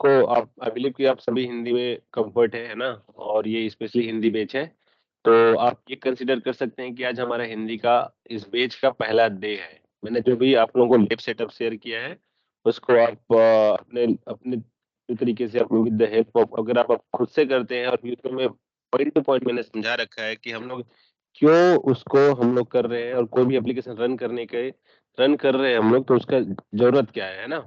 को आप I believe कि आप सभी हिंदी में कंफर्ट है ना? और ये स्पेशली हिंदी बैच है। तो आप ये कंसीडर कर सकते हैं कि आज हमारा हिंदी का इस बैच का पहला डे है। मैंने जो भी आप लोगों को लैब सेटअप शेयर किया है, उसको आप अपने अपने तरीके से अपनी विद द हेल्प ऑफ अगर आप खुद से करते हैं और फ्यूचर में पॉइंट टू पॉइंट मैंने समझा रखा है कि हम लोग क्यों उसको हम लोग कर रहे हैं और कोई भी एप्लीकेशन रन कर रहे हैं हम लोग तो उसका ज़रूरत क्या है ना?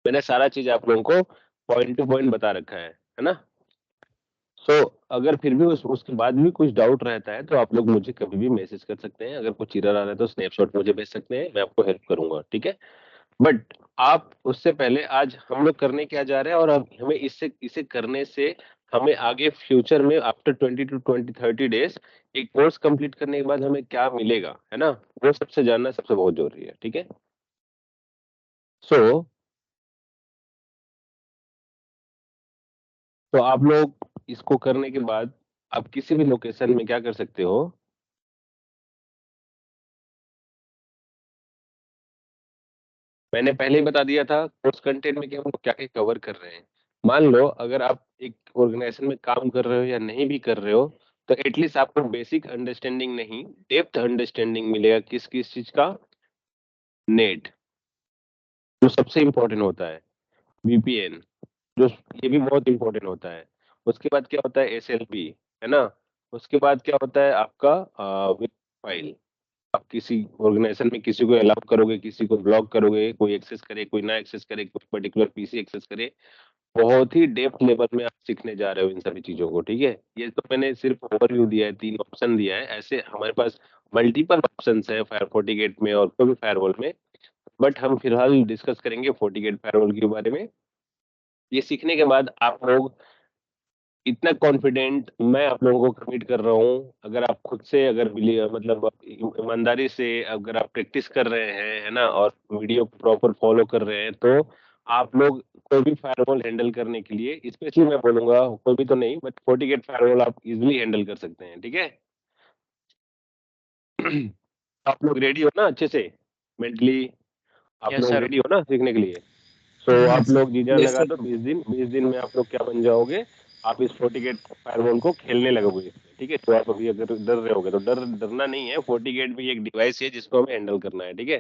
मैंने सारा चीज़ आप लोगों को पॉइंट टू पॉइंट बता रखा है ना? सो अगर फिर भी उसके बाद भी कुछ डाउट रहता है तो आप लोग मुझे कभी भी मैसेज कर सकते हैं। अगर कुछ एरर आ रहा है तो स्नैपशॉट मुझे भेज सकते हैं, मैं आपको हेल्प करूँगा, ठीक है? बट आप उससे पहले आज हम लोग करने क्या जा रहे हैं और अब हमें इससे इसे करने से हमें आगे फ्यूचर में आफ्टर 20 डेज़ एक कोर्स कंप्लीट करने के बाद हमें क्या मिलेगा, है ना? वो सबसे जानना सबसे बहुत ज़रूरी है, ठीक है? सो तो आप लोग इसको करने के बाद आप किसी भी लोकेशन में क्या कर सकते हो, मैंने पहले ही बता दिया था कोर्स कंटेंट में कि हम लोग क्या-क्या कवर कर रहे हैं। मान लो अगर आप एक ऑर्गेनाइजेशन में काम कर रहे हो या नहीं भी कर रहे हो, तो एट लीस्ट आपको बेसिक अंडरस्टैंडिंग नहीं, डेप्थ अंडरस्टैंडिंग मिलेगा किस-किस चीज़ का, नेट, जो सबसे इम्पोर्टेंट होता है, वीपीएन, जो ये भी बहुत इम्पोर्टेंट होता है। उसके बाद क्या होता है एसएलपी, है ना? उसके बाद क्या होता है आपका वेब फाइल। आप किसी ऑर्गेनाइजेशन में किसी को अलाउ करोगे, किसी को ब्लॉक करोगे, कोई एक्सेस करे, कोई ना एक्सेस करे, कोई पर्टिकुलर पीसी एक्सेस करे, बहुत ही डेप्थ लेवल में आप सीखने जा रहे हो इन सभी चीज़ों को, ठीक है? ये तो मैंने सिर्फ ओवरव्यू दिया है, 3 ऑप्शन दिया है, ऐसे हमारे पास मल्टीपल ऑप्शंस हैं फायर FortiGate में और कोई भी फायरवॉल में, बट हम फिलहाल डिस्कस करेंगे FortiGate फायरवॉल के बारे में। ये सीखने के बाद आप लोग इतना कॉन्फिडेंट मैं आप लोगों को कमिट कर रहा हूँ, अगर आप खुद से अगर मतलब आप ईमानदारी से अगर आप प्रैक्टिस कर रहे हैं, है ना? और वीडियो को प्रॉपर फॉलो कर रहे हैं, तो आप लोग कोई भी फायरवॉल हैंडल करने के लिए स्पेशली मैं बोलूँगा कोई भी तो नहीं बट FortiGate फायरवॉल आप इज़िली हैंडल कर सकते हैं, ठीक है? आप लोग रेडी हो ना अच्छे से? मेंटली आप यस लोग सर। रेडी हो ना सीखने के लिए? सो आप Yes, लोग जी-जान yes, लगा sir. दो 20 दिन में आप लोग क्या बन जाओगे, आप इस FortiGate फायरवॉल को खेलने लगोगे इसमें, ठीक है? तो आप अभी अगर डर रहे होगे तो डरना नहीं है, FortiGate भी एक डिवाइस है जिसको हमें हैंडल करना है, ठीक है?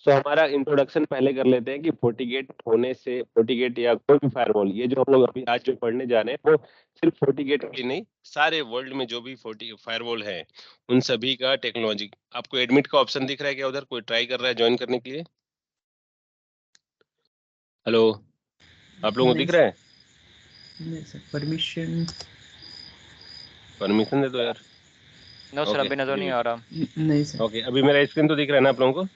सो हमारा इंट्रोडक्शन पहले कर लेते हैं कि FortiGate या कोई भी फायरवॉल ये जो हम लोग अभी आज जो पढ़ने जा रहे हैं वो सिर्फ FortiGate के लिए नहीं, सारे वर्ल्ड में जो भी फोर्टी फायरवॉल है, उन सभी का टेक्नोलॉजी आपको एडमिट का ऑप्शन दिख रहा है क्या उधर? कोई ट्राई कर रहा है जॉइन करने के लिए? हेलो, आप लोगों को दिख Nice, रहा है? nice. Permission. परमिशन दे दो यार। नो सर, ओके, अभी नजर वेरी नहीं गुड। आ रहा। Nice, sir. ओके, अभी मेरा स्क्रीन तो दिख रहा है ना आप लोगों को?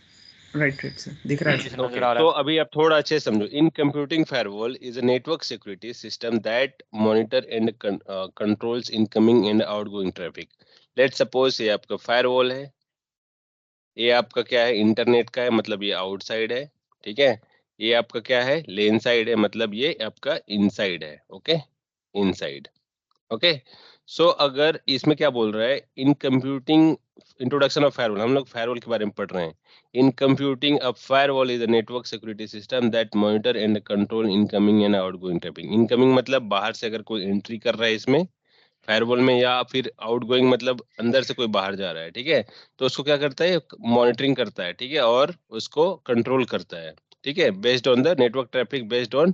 Right, right, sir. दिख रहा है जी sir. सर, नजर ओके, आ रहा तो है। अभी आप थोड़ा अच्छे से समझो। In computing firewall is a network security system that monitor and controls incoming and outgoing traffic. Let's suppose ये आपका फायरवॉल है, ये आपका क्या है इंटरनेट का है, मतलब ये आउटसाइड है, ठीक है? ये आपका क्या है लेन साइड है, मतलब ये आपका इनसाइड है, ओके? Inside, okay. सो अगर इसमें क्या बोल रहा है in computing introduction of firewall, हम लोग फायरवॉल के बारे में पढ़ रहे हैं। In computing a firewall is a network security system that monitor and control incoming and outgoing traffic. Incoming मतलब बाहर से अगर कोई एंट्री कर रहा है इसमें फायरवॉल में, या फिर आउटगोइंग मतलब अंदर से कोई बाहर जा रहा है, ठीक है? तो उसको क्या करता है मॉनिटरिंग करता है, ठीक है? और उसको कंट्रोल करता है, ठीक है? Based on the network traffic, based on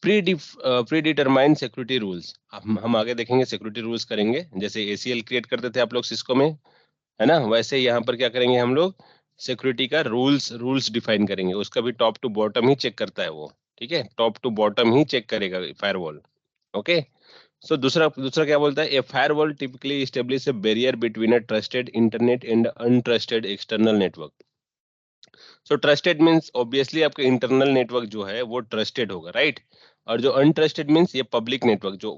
pre determined security rules. हम आगे देखेंगे सिक्योरिटी रूल्स करेंगे, जैसे एसीएल क्रिएट करते थे आप लोग सिस्को में, है ना? वैसे यहाँ पर क्या करेंगे हम लोग सिक्योरिटी का रूल्स डिफाइन करेंगे। उसका भी टॉप टू बॉटम ही चेक करता है वो, ठीक है? टॉप टू बॉटम ही चेक करेगा फायरवॉल, ओके? सो दूसरा दूसरा क्या बोलता है a firewall typically establish a barrier between a trusted internet and untrusted external network. So trusted means obviously आपका इंटरनल नेटवर्क जो है वो ट्रस्टेड होगा, राइट? और जो अनट्रस्टेड मीन्स ये पब्लिक नेटवर्क जो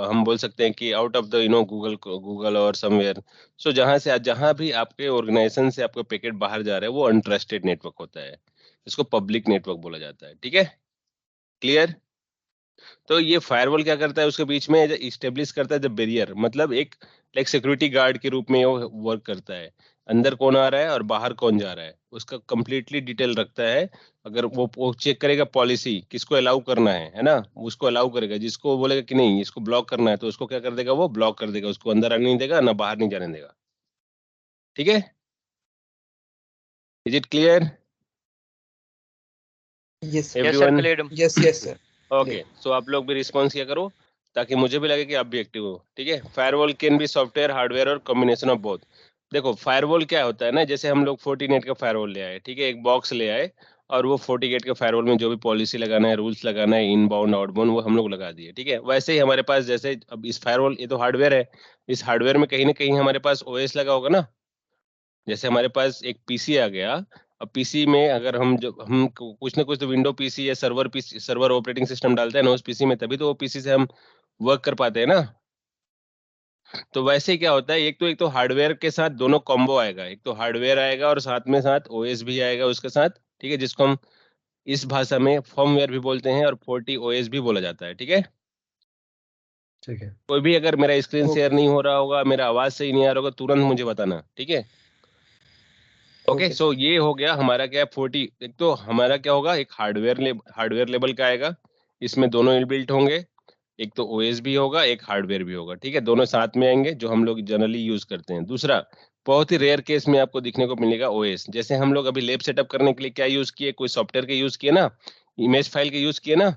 हम बोल सकते हैं कि आउट ऑफ द गूगल और समवेयर। सो जहां भी आपके ऑर्गेनाइजेशन से आपका पैकेट बाहर जा रहा है वो अनट्रस्टेड नेटवर्क होता है, इसको पब्लिक नेटवर्क बोला जाता है, ठीक है? क्लियर? तो ये फायरवॉल क्या करता है उसके बीच में इस्टेब्लिश करता है द बैरियर, मतलब एक लाइक सिक्योरिटी गार्ड के रूप में वो वर्क करता है। अंदर कौन आ रहा है और बाहर कौन जा रहा है उसका कंप्लीटली डिटेल रखता है। अगर वो चेक करेगा पॉलिसी किसको अलाउ करना है ना, उसको अलाउ करेगा। जिसको बोलेगा कि नहीं इसको ब्लॉक करना है तो उसको क्या कर देगा, वो ब्लॉक कर देगा, उसको अंदर आने नहीं देगा ना बाहर नहीं जाने देगा। ठीक है, is it clear Yes, sir. Yes, sir. Everyone? Cleared. Yes, yes, sir. Okay, so आप लोग भी रिस्पॉन्स किया करो ताकि मुझे भी लगे कि आप भी एक्टिव हो। ठीक है, firewall can be software, hardware और कॉम्बिनेशन ऑफ बोथ। देखो फायरवॉल क्या होता है ना, जैसे हम लोग फोर्टीनेट का फायरवॉल ले आए, ठीक है, एक बॉक्स ले आए और वो फोर्टीनेट का फायरवॉल में जो भी पॉलिसी लगाना है, रूल्स लगाना है, इनबाउंड आउटबाउंड, वो हम लोग लगा दिए। ठीक है, वैसे ही हमारे पास जैसे अब इस फायरवॉल, ये तो हार्डवेयर है, इस हार्डवेयर में कहीं ना कहीं हमारे पास ओएस लगा होगा ना। जैसे हमारे पास एक पीसी आ गया, अब पीसी में अगर हम कुछ ना कुछ तो विंडो पीसी या server PC, server operating system डालते हैं ना उस पीसी में, तभी तो वो पीसी से हम वर्क कर पाते हैं ना। तो वैसे ही क्या होता है, एक तो हार्डवेयर के साथ दोनों कॉम्बो आएगा, एक तो हार्डवेयर आएगा और साथ में साथ ओएस भी आएगा उसके साथ। ठीक है, जिसको हम इस भाषा में फर्मवेयर भी बोलते हैं और 40 ओएस भी बोला जाता है। ठीक है, ठीक है। कोई भी अगर मेरा स्क्रीन Okay. शेयर नहीं हो रहा होगा, मेरा आवाज सही नहीं आ रहा होगा, तुरंत मुझे बताना। ठीक है, ओके। Okay, सो ये हो गया हमारा क्या, 40। एक तो हमारा क्या होगा, एक हार्डवेयर लेवल का आएगा, इसमें दोनों इनबिल्ट होंगे, एक तो ओएस भी होगा एक हार्डवेयर भी होगा। ठीक है, दोनों साथ में आएंगे जो हम लोग जनरली यूज करते हैं। दूसरा, बहुत ही रेयर केस में आपको दिखने को मिलेगा ओएस। जैसे हम लोग अभी लैब सेटअप करने के लिए क्या यूज किए, कोई सॉफ्टवेयर के यूज किए ना, इमेज फाइल के यूज किए ना,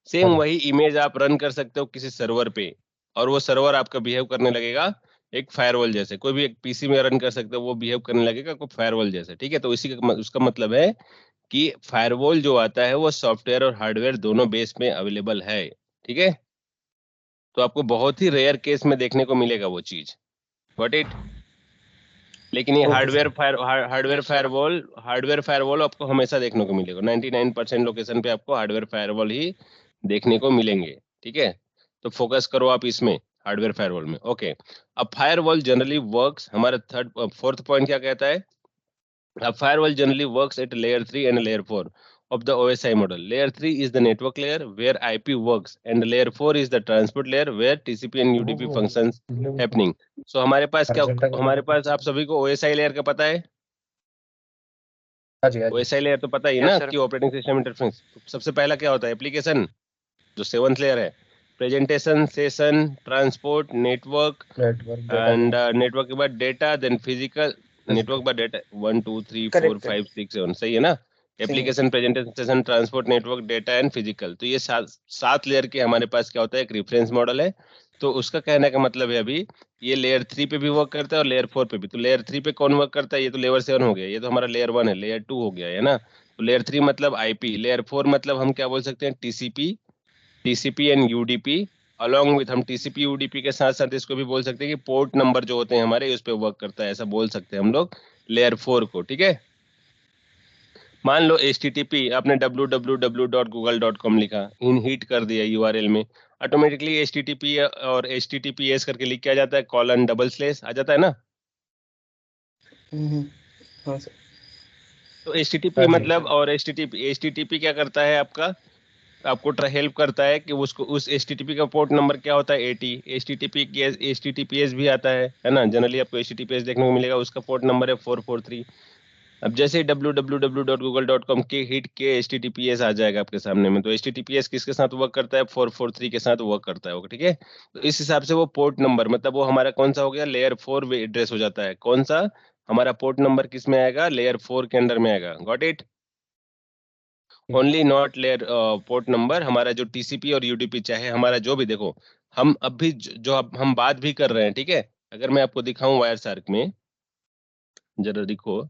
सेम हाँ। वही इमेज आप रन कर सकते हो किसी सर्वर पे, और वो सर्वर आपका बिहेव करने लगेगा एक फायरवॉल जैसे। कोई भी एक पीसी में रन कर सकते हो, वो बिहेव करने लगेगा कोई फायरवॉल जैसे। ठीक है, तो इसी का उसका मतलब है कि फायरवॉल जो आता है वो सॉफ्टवेयर और हार्डवेयर दोनों बेस में अवेलेबल है। ठीक है, तो आपको बहुत ही रेयर केस में देखने को मिलेगा वो चीज, गॉट इट। लेकिन ये Okay, sir. हार्डवेयर फायरवॉल आपको हमेशा देखने को मिलेगा। 99% लोकेशन पे आपको हार्डवेयर फायरवॉल ही देखने को मिलेंगे। ठीक है, तो फोकस करो आप इसमें, हार्डवेयर फायरवॉल में। ओके, अब फायरवॉल जनरली वर्क्स, हमारा फोर्थ पॉइंट क्या कहता है, a firewall generally works at layer 3 and layer 4 of the OSI model. Layer 3 is the network layer where IP works and layer 4 is the transport layer where TCP and UDP functions happening. So हमारे पास क्या, हमारे पास आप सभी को OSI layer का पता है? हाँ जी, हाँ जी। OSI layer तो पता ही Yes, ना sir. कि ऑपरेटिंग सिस्टम इंटरफेस। सबसे पहला क्या होता है, एप्लीकेशन, जो 7th लेयर है, presentation, session, transport, network network and data network के बाद डेटा, देन फिजिकल नेटवर्क बाद डेटा। 1 2 3 4 Correct, 5 6 7, सही है ना। Application, presentation, session, transport, network, data and physical. तो ये सात लेयर के हमारे पास क्या होता है, एक रेफरेंस मॉडल है। तो उसका कहने का मतलब है अभी ये लेयर 3 पे भी वर्क करता है और लेयर 4 पे भी। तो लेयर 3 पे कौन वर्क करता है, ये तो लेयर 7 हो गया, ये तो हमारा लेयर 1 है, लेयर 2 हो गया है ना। तो लेयर 3 मतलब आईपी, लेयर 4 मतलब हम क्या बोल सकते हैं, TCP and UDP. Along with हम टीसीपी यूडीपी के साथ साथ इसको भी बोल सकते हैं कि पोर्ट नंबर जो होते हैं हमारे उस पर वर्क करता है, ऐसा बोल सकते हैं हम लोग लेयर 4 को। ठीक है, मान लो HTTP आपने www.google.com लिखा, इन हिट कर दिया यूआरएल में, ऑटोमेटिकली HTTP और HTTPS करके लिख के आ जाता है, कॉलन डबल स्लैश आ जाता है ना। हाँ सर. तो हाँ HTTP जी। मतलब, और HTTP क्या करता है आपका, आपको हेल्प करता है कि उसको उस HTTP का पोर्ट नंबर क्या होता है 80, HTTPS भी आता है ना। जनरली आपको HTTPS देखने को मिलेगा, उसका पोर्ट नंबर है 443। अब जैसे ही www.google.com के हिट के HTTPS आ जाएगा आपके सामने में, तो HTTPS किसके साथ वर्क करता है, 443 के साथ वर्क करता है। ठीक है, तो इस हिसाब से वो पोर्ट नंबर मतलब वो हमारा कौन सा हो गया, लेयर 4 एड्रेस हो जाता है। कौन सा हमारा पोर्ट नंबर किस में आएगा, लेयर 4 के अंडर में आएगा, got it. Only not layer port number, हमारा जो टीसीपी और यूडीपी चाहे हमारा जो भी, देखो हम अब भी जो अब हम बात भी कर रहे हैं, ठीक है, अगर मैं आपको दिखाऊं वायर सार्क में, जरा दिखो,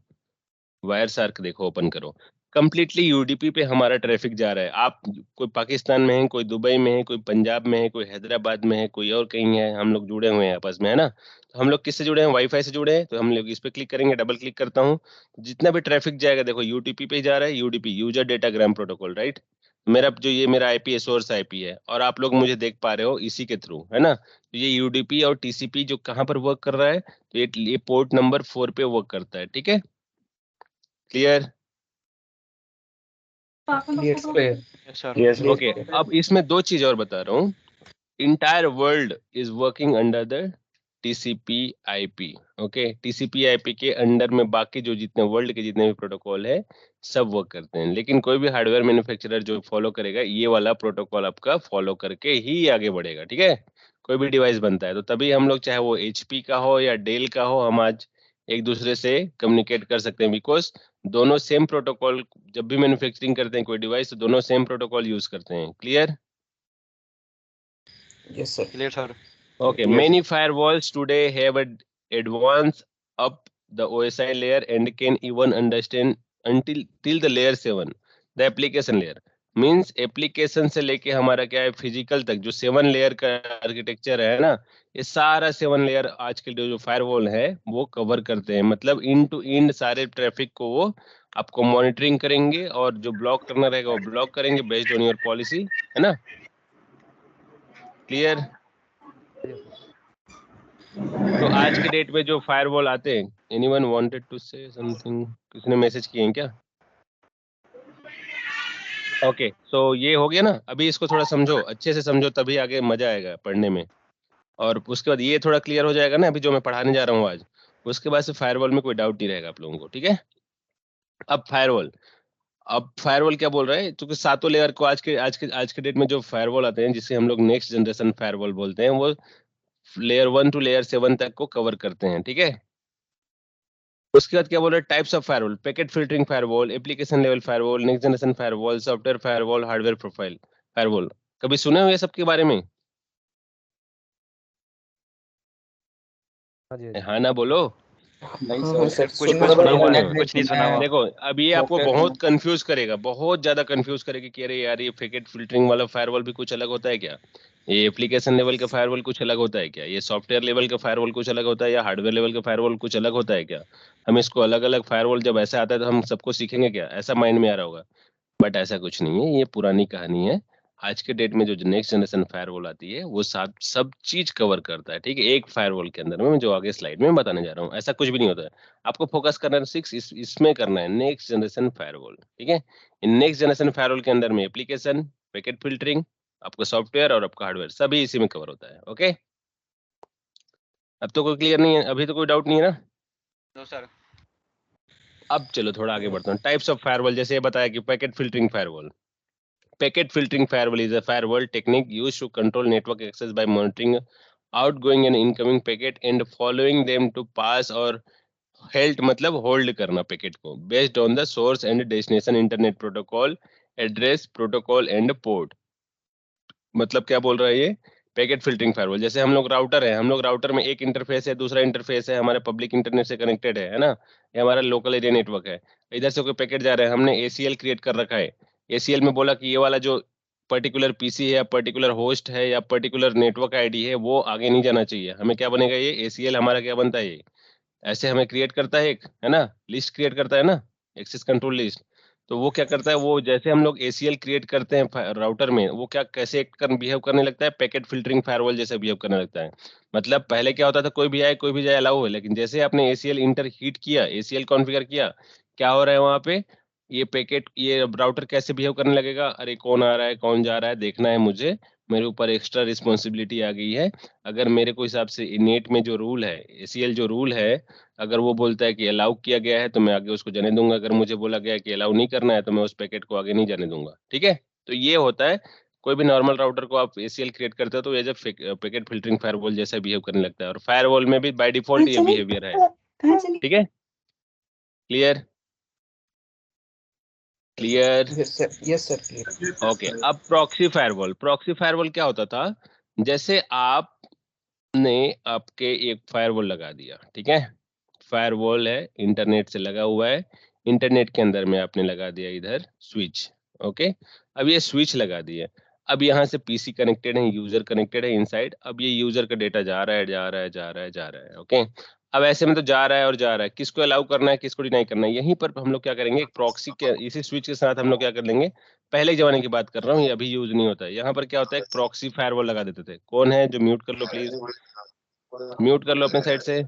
वायर सार्क देखो, ओपन करो, कंप्लीटली यूडीपी पे हमारा ट्रैफिक जा रहा है। आप कोई पाकिस्तान में है, कोई दुबई में है, कोई पंजाब में है, कोई हैदराबाद में है, कोई और कहीं है, हम लोग जुड़े हुए हैं आपस में, है ना। तो हम लोग किससे जुड़े हैं, वाईफाई से जुड़े हैं। तो हम लोग इस पे क्लिक करेंगे, डबल क्लिक करता हूँ, जितना भी ट्रैफिक जाएगा देखो यूटीपी पे ही जा रहा है, UDP, user datagram protocol, right. मेरा आईपी है, सोर्स आईपी है, और आप लोग मुझे देख पा रहे हो इसी के थ्रू, है ना। तो ये यूडीपी और टीसीपी जो कहाँ पर वर्क कर रहा है, तो ये पोर्ट नंबर 4 पे वर्क करता है। ठीक है, clear. Clear, sir. Clear. Yes, sir. Yes, okay, अब इसमें दो चीज और बता रहा हूँ। Entire world is working under the TCP/IP। Okay, TCP/IP के अंडर में बाकी जो जितने वर्ल्ड के जितने भी प्रोटोकॉल है सब वर्क करते हैं, लेकिन कोई भी हार्डवेयर मैन्युफैक्चरर जो फॉलो करेगा ये वाला प्रोटोकॉल आपका फॉलो करके ही आगे बढ़ेगा। ठीक है, कोई भी डिवाइस बनता है तो तभी हम लोग, चाहे वो HP का हो या डेल का हो, हम आज एक दूसरे से कम्युनिकेट कर सकते हैं, बिकॉज दोनों सेम प्रोटोकॉल, जब भी मैन्युफैक्चरिंग करते हैं कोई डिवाइस तो दोनों सेम प्रोटोकॉल यूज करते हैं। Clear? Yes, sir. Clear, sir. Okay, Yes. many firewalls today have advanced up the OSI layer and can even understand until till the layer 7, the application layer. Means application से लेके हमारा क्या है physical तक, जो 7 layer का architecture है ना, ये सारा 7 लेयर आज के जो फायरवॉल है वो कवर करते हैं। मतलब इन टू इंड सारे ट्रैफिक को वो आपको मॉनिटरिंग करेंगे और जो ब्लॉक करना रहेगा वो ब्लॉक करेंगे बेस्ड ऑन योर पॉलिसी, है ना? क्लियर? तो आज के डेट में जो फायरवॉल आते हैं, anyone wanted to say something? किसने मैसेज किए हैं क्या? ओके, सो ये हो गया ना। अभी इसको थोड़ा समझो, अच्छे से समझो, तभी आगे मजा आएगा पढ़ने में। और उसके बाद ये थोड़ा क्लियर हो जाएगा ना, अभी जो मैं पढ़ाने जा रहा हूँ आज, उसके बाद से फायरवॉल में कोई डाउट नहीं रहेगा आप लोगों को। ठीक है, अब फायरवॉल क्या बोल रहा है, क्योंकि सातों लेयर को आज के डेट में जो फायरवॉल आते हैं, जिसे हम लोग नेक्स्ट जनरेशन फायरवॉल बोलते हैं, वो लेयर 1 टू लेयर 7 तक को कवर करते हैं। ठीक है, उसके बाद क्या बोल रहे हैं, types of firewall, packet filtering firewall, application level firewall, next generation firewall, software firewall, hardware profile firewall. कभी सुने हो ये सब के बारे में? हाँ ना बोलो। नहीं सर, कुछ कुछ सुना हुआ है, कुछ नहीं सुना हुआ। देखो, अब ये आपको बहुत कंफ्यूज करेगा, बहुत ज्यादा कंफ्यूज करेगा कि अरे यार ये पैकेट फिल्टरिंग वाला फायरवॉल भी कुछ अलग होता है क्या, ये एप्लीकेशन लेवल का फायरवॉल कुछ अलग होता है क्या, ये सॉफ्टवेयर लेवल का फायरवॉल कुछ अलग होता है, या हार्डवेयर लेवल का फायरवॉल कुछ अलग होता है क्या? हम इसको अलग अलग फायरवॉल जब ऐसा आता है तो हम सबको सीखेंगे क्या, ऐसा माइंड में आ रहा होगा। बट ऐसा कुछ नहीं है, ये पुरानी कहानी है। आज के डेट में जो नेक्स्ट जनरेशन फायरवॉल आती है वो सब चीज कवर करता है। ठीक है, एक फायरवॉल के अंदर में, मैं जो आगे स्लाइड में बताने जा रहा हूँ, ऐसा कुछ भी नहीं होता है। आपको फोकस करना है इसमें करना है, नेक्स्ट जनरेशन फायरवॉल। ठीक है, इन नेक्स्ट जनरेशन फायरवॉल के अंदर में एप्लीकेशन, पैकेट फिल्टरिंग, आपका सॉफ्टवेयर और आपका हार्डवेयर सभी इसी में कवर होता है। ओके, अब तो कोई क्लियर नहीं है, अभी तो कोई डाउट नहीं है ना? No sir. अब चलो थोड़ा आगे बढ़ता हूँ। टाइप्स ऑफ फायरवॉल, जैसे ये बताया कि packet filtering firewall. Packet filtering firewall is a firewall technique used to control network access by monitoring outgoing and incoming packet and following them to pass or held, मतलब hold करना packet को, based on the source and destination internet protocol address, protocol and port। मतलब क्या बोल रहा है ये packet filtering firewall? जैसे हम लोग राउटर है, हम लोग राउटर में एक इंटरफेस है, दूसरा इंटरफेस है हमारे पब्लिक इंटरनेट से कनेक्टेड है ना, ये हमारा लोकल एरिया नेटवर्क है। इधर से कोई पैकेट जा रहा है, हमने ACL क्रिएट कर रखा है। ACL में बोला कि ये वाला जो पर्टिकुलर पीसी है या पर्टिकुलर होस्ट है या पर्टिकुलर नेटवर्क आईडी है वो आगे नहीं जाना चाहिए। हमें क्या बनेगा, ये ACL हमारा क्या बनता है, ये ऐसे हमें क्रिएट करता है एक, है ना, लिस्ट क्रिएट करता है ना, एक्सेस कंट्रोल लिस्ट। तो वो क्या करता है, वो जैसे हम लोग ACL क्रिएट करते हैं राउटर में, वो क्या कैसे बिहेव करने लगता है, पैकेट फिल्टरिंग फायरवॉल जैसे बिहेव करने लगता है। मतलब पहले क्या होता था, कोई भी आए कोई भी जाए अलाउ है, लेकिन जैसे आपने ACL इंटर हीट किया, ACL कॉन्फ़िगर किया, क्या हो रहा है वहां पे, ये पैकेट, ये राउटर कैसे बिहेव करने लगेगा, अरे कौन आ रहा है कौन जा रहा है देखना है मुझे, मेरे ऊपर एक्स्ट्रा रिस्पॉन्सिबिलिटी आ गई है। अगर मेरे को हिसाब से नेट में जो रूल है, ACL जो रूल है, अगर वो बोलता है कि अलाउ किया गया है तो मैं आगे उसको जाने दूंगा, अगर मुझे बोला गया है कि अलाउ नहीं करना है तो मैं उस पैकेट को आगे नहीं जाने दूंगा। ठीक है, तो ये होता है। कोई भी नॉर्मल राउटर को आप ACL क्रिएट करते हो तो as a packet filtering firewall जैसा बिहेव करने लगता है, और फायरवॉल में भी बाय डिफॉल्ट ये बिहेवियर है। ठीक है, clear? Clear? Yes sir, clear. Okay, अब प्रॉक्सी फायरवॉल। प्रॉक्सी फायरवॉल क्या होता था, जैसे आपने आपके एक फायरवॉल लगा दिया, ठीक है, फायरवॉल है, इंटरनेट से लगा हुआ है, इंटरनेट के अंदर में आपने लगा दिया इधर स्विच। ओके, अब ये स्विच लगा दिया, अब यहाँ से पीसी कनेक्टेड है, यूजर कनेक्टेड है इनसाइड, अब ये यूजर का डेटा जा रहा है जा रहा है जा रहा है जा रहा है। ओके, अब ऐसे में तो जा रहा है और जा रहा है, किसको अलाउ करना है किसको डिनाई करना है, यहीं पर हम लोग क्या करेंगे, एक प्रॉक्सी के इसी स्विच के साथ हम लोग क्या कर लेंगे, पहले के जमाने की बात कर रहा हूँ, ये अभी यूज नहीं होता है। यहाँ पर क्या होता है, एक प्रॉक्सी फायरवॉल लगा देते थे। कौन है जो म्यूट कर लो प्लीज, म्यूट कर लो अपने साइड से।